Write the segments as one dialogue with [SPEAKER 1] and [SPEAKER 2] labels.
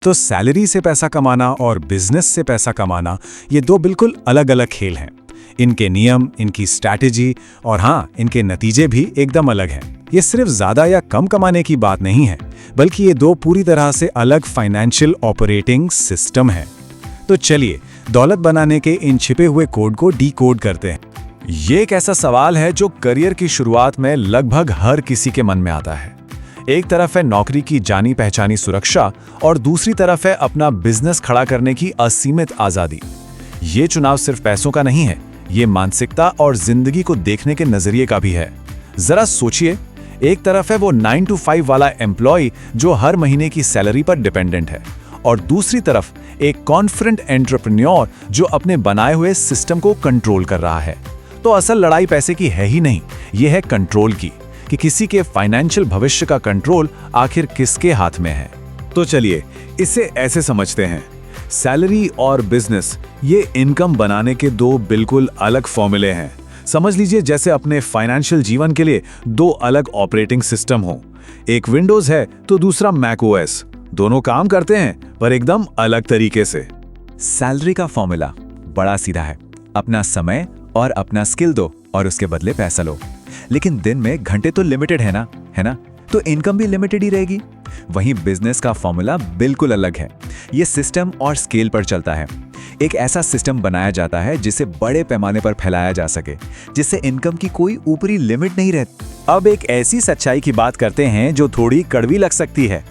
[SPEAKER 1] तो सैलरी से पैसा कमाना और बिजनेस से पैसा कमाना ये दो बिल्कुल अलग अलग खेल हैं। इनके नियम, इनकी स्ट्रैटेजी और हाँ, इनके नतीजे भी एकदम अलग हैं। ये सिर्फ ज़्यादा या कम कमाने की बात नहीं है, बल्कि ये दो पूरी तरह से अलग फाइनेंशियल ऑपरेटिंग सिस्टम हैं। तो चलिए दौलत बनाने के इन छिपे हुए कोड को डीकोड करते हैं। ये एक ऐसा सवाल है जो करियर की शुरुआत में लगभग हर किसी के मन में आता है। एक तरफ है नौकरी की जानी पहचानी सुरक्षा और दूसरी तरफ है अपना बिजनेस खड़ा करने की असीमित आज़ादी। ये चुनाव सिर्फ पैसों का नहीं है, ये मानसिकता और जिंदगी को देखने के नजरिए का भी है। जरा सोचिए, एक तरफ है वो 9 to 5 वाला एम्प्लॉय जो हर महीने की सैलरी पर डिपेंडेंट है, और दूसरी तरफ एक कॉन्फिडेंट एंटरप्रेन्योर जो अपने बनाए हुए सिस्टम को कंट्रोल कर रहा है। तो असल लड़ाई पैसे की है ही नहीं, ये है कंट्रोल की, कि किसी के फाइनेंशियल भविष्य का कंट्रोल आखिर किसके हाथ में है। तो चलिए इसे ऐसे समझते हैं, सैलरी और बिजनेस ये इनकम बनाने के दो बिल्कुल अलग फॉर्मूले हैं। समझ लीजिए जैसे अपने फाइनेंशियल जीवन के लिए दो अलग ऑपरेटिंग सिस्टम हो। एक विंडोज है तो दूसरा मैक ओएस। दोनों काम करते हैं पर एकदम अलग तरीके से।
[SPEAKER 2] सैलरी का फॉर्मूला बड़ा सीधा है, अपना समय और अपना स्किल दो और उसके बदले पैसा लो। लेकिन दिन में घंटे तो लिमिटेड है ना, तो इनकम भी लिमिटेड ही रहेगी। वहीं बिजनेस का फॉर्मूला बिल्कुल अलग है। ये सिस्टम और स्केल पर चलता है। एक ऐसा सिस्टम बनाया जाता है जिसे बड़े पैमाने पर फैलाया जा सके, जिससे इनकम की कोई ऊपरी लिमिट नहीं रहती।
[SPEAKER 1] अब एक ऐसी सच्चाई की बात करते हैं जो थोड़ी कड़वी लग सकती है।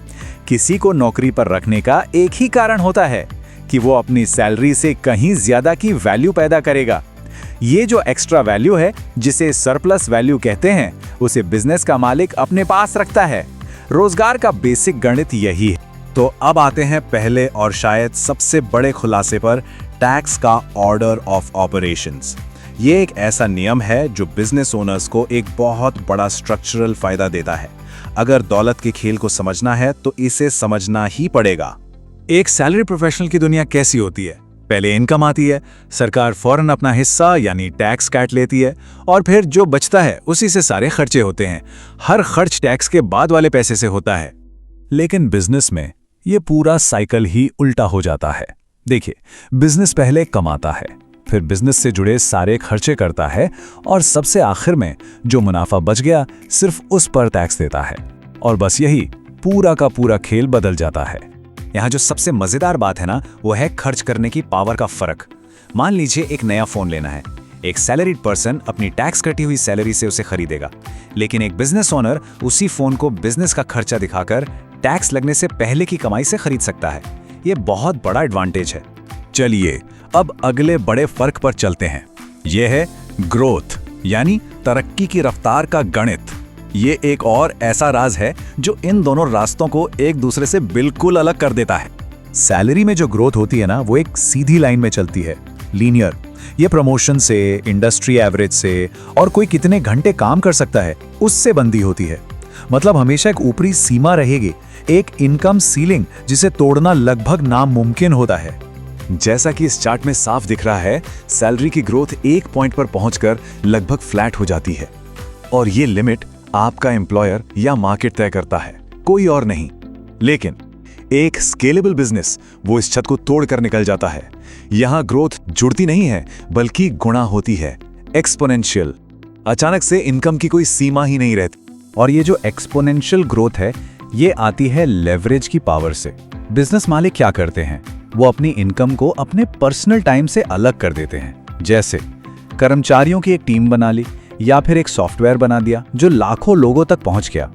[SPEAKER 1] किसी को नौकरी पर रखने का एक ही कारण होता है कि वो अपनी सैलरी से कहीं ज्यादा की वैल्यू पैदा करेगा। ये जो एक्स्ट्रा वैल्यू है, जिसे सरप्लस वैल्यू कहते हैं, उसे बिजनेस का मालिक अपने पास रखता है। रोजगार का बेसिक गणित यही है। तो अब आते हैं पहले और शायद सबसे बड़े खुलासे पर, टैक्स का ऑर्डर ऑफ ऑपरेशंस। ये एक ऐसा नियम है जो बिजनेस ओनर्स को एक बहुत बड़ा स्ट्रक्चरल फायदा देता है। अगर दौलत के खेल को समझना है तो इसे समझना ही पड़ेगा। एक सैलरी प्रोफेशनल की दुनिया कैसी होती है? पहले इनकम आती है, सरकार फौरन अपना हिस्सा यानी टैक्स काट लेती है, और फिर जो बचता है उसी से सारे खर्चे होते हैं। हर खर्च टैक्स के बाद वाले पैसे से होता है। लेकिन बिजनेस में ये पूरा साइकिल ही उल्टा हो जाता है। देखिए, बिजनेस पहले कमाता है, फिर बिजनेस से जुड़े सारे खर्चे करता है, और सबसे आखिर में जो मुनाफा बच गया सिर्फ उस पर टैक्स देता है। और बस यही पूरा का पूरा खेल बदल जाता है। यहाँ जो सबसे मजेदार बात है ना, वो है खर्च करने की पावर का फर्क। मान लीजिए एक नया फोन लेना है। एक सैलरीड पर्सन अपनी टैक्स कटी हुई सैलरी से उसे खरीदेगा, लेकिन एक बिजनेस ओनर उसी फोन को बिजनेस का खर्चा दिखाकर टैक्स लगने से पहले की कमाई से खरीद सकता है। ये बहुत बड़ा एडवांटेज है। चलिए अब अगले बड़े फर्क पर चलते हैं। यह है ग्रोथ, यानी तरक्की की रफ्तार का गणित। ये एक और ऐसा राज है जो इन दोनों रास्तों को एक दूसरे से बिल्कुल अलग कर देता है। सैलरी में जो ग्रोथ होती है ना, वो एक सीधी लाइन में चलती है, लीनियर। ये प्रमोशन से, इंडस्ट्री एवरेज से और कोई कितने घंटे काम कर सकता है उससे बंधी होती है। मतलब हमेशा एक ऊपरी सीमा रहेगी, एक इनकम सीलिंग जिसे तोड़ना लगभग नामुमकिन होता है। जैसा कि इस चार्ट में साफ दिख रहा है, सैलरी की ग्रोथ एक पॉइंट पर पहुंचकर लगभग फ्लैट हो जाती है, और ये लिमिट आपका एम्प्लॉयर या मार्केट तय करता है, कोई और नहीं। लेकिन एक स्केलेबल बिजनेस वो इस छत को तोड़कर निकल जाता है। यहां ग्रोथ जुड़ती नहीं है, बल्कि गुणा होती है, एक्सपोनेंशियल। अचानक से इनकम की कोई सीमा ही नहीं रहती। और ये जो एक्सपोनेंशियल ग्रोथ है, ये आती है लेवरेज की पावर से। बिजनेस मालिक क्या करते हैं, वो अपनी इनकम को अपने पर्सनल टाइम से अलग कर देते हैं। जैसे कर्मचारियों की एक टीम बना ली, या फिर एक सॉफ्टवेयर बना दिया जो लाखों लोगों तक पहुंच गया।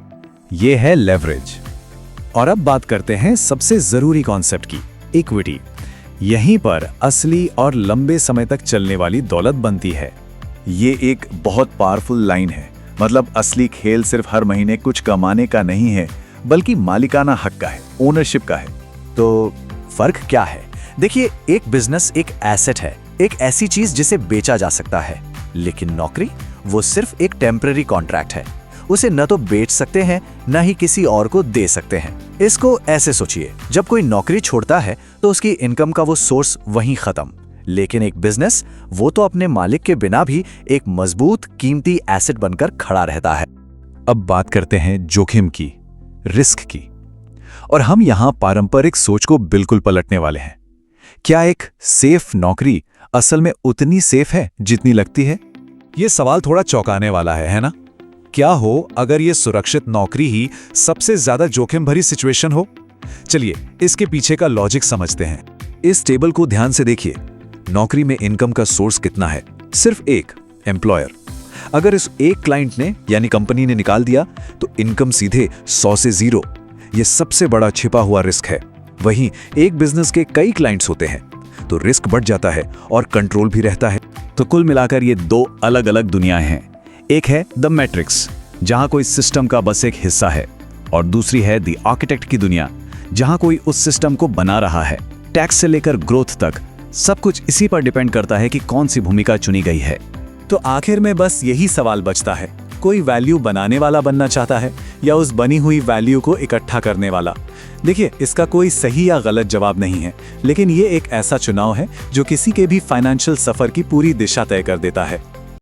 [SPEAKER 1] यह है लेवरेज। और अब बात करते हैं सबसे जरूरी कॉन्सेप्ट की, इक्विटी। यहीं पर असली और लंबे समय तक चलने वाली दौलत बनती है। ये एक बहुत पावरफुल लाइन है। मतलब असली खेल सिर्फ हर महीने कुछ कमाने का नहीं है, बल्कि मालिकाना हक का है, ओनरशिप का है। तो फर्क क्या है? देखिए, एक बिजनेस एक एसेट है, एक ऐसी चीज जिसे बेचा जा सकता है। लेकिन नौकरी वो सिर्फ एक टेम्पररी कॉन्ट्रैक्ट है। उसे न तो बेच सकते हैं, न ही किसी और को दे सकते हैं। इसको ऐसे सोचिए, जब कोई नौकरी छोड़ता है तो उसकी इनकम का वो सोर्स वहीं खत्म। लेकिन एक बिजनेस वो तो अपने मालिक के बिना भी एक मजबूत कीमती एसेट बनकर खड़ा रहता है। अब बात करते हैं जोखिम की, रिस्क की।
[SPEAKER 2] और हम यहाँ पारंपरिक सोच को बिल्कुल पलटने वाले हैं। क्या एक सेफ नौकरी असल में उतनी सेफ है जितनी लगती है? ये सवाल थोड़ा चौंकाने वाला है ना? क्या हो अगर ये सुरक्षित नौकरी ही सबसे ज्यादा जोखिम भरी सिचुएशन हो? चलिए इसके पीछे का लॉजिक समझते हैं। इस टेबल को ध्यान से देखिए। नौकरी में इनकम का सोर्स कितना है? सिर्फ एक, एम्प्लॉयर। अगर इस एक क्लाइंट ने यानी कंपनी ने निकाल दिया तो इनकम सीधे 100 से 0। ये सबसे बड़ा छिपा हुआ रिस्क है। वहीं एक बिजनेस के कई क्लाइंट्स होते हैं तो रिस्क बढ़ जाता है और कंट्रोल भी रहता है।
[SPEAKER 1] तो कुल मिलाकर ये दो अलग अलग दुनियाएं हैं। एक है द मैट्रिक्स, जहां कोई सिस्टम का बस एक हिस्सा है, और दूसरी है द आर्किटेक्ट की दुनिया, जहां कोई उस सिस्टम को बना रहा है। टैक्स से लेकर ग्रोथ तक सब कुछ इसी पर डिपेंड करता है कि कौन सी भूमिका चुनी गई है। तो आखिर में बस यही सवाल बचता है, कोई वैल्यू बनाने वाला बनना चाहता है या उस बनी हुई वैल्यू को इकट्ठा करने वाला? देखिए, इसका कोई सही या गलत जवाब नहीं है, लेकिन ये एक ऐसा चुनाव है जो किसी के भी फाइनेंशियल सफर की पूरी दिशा तय कर देता है।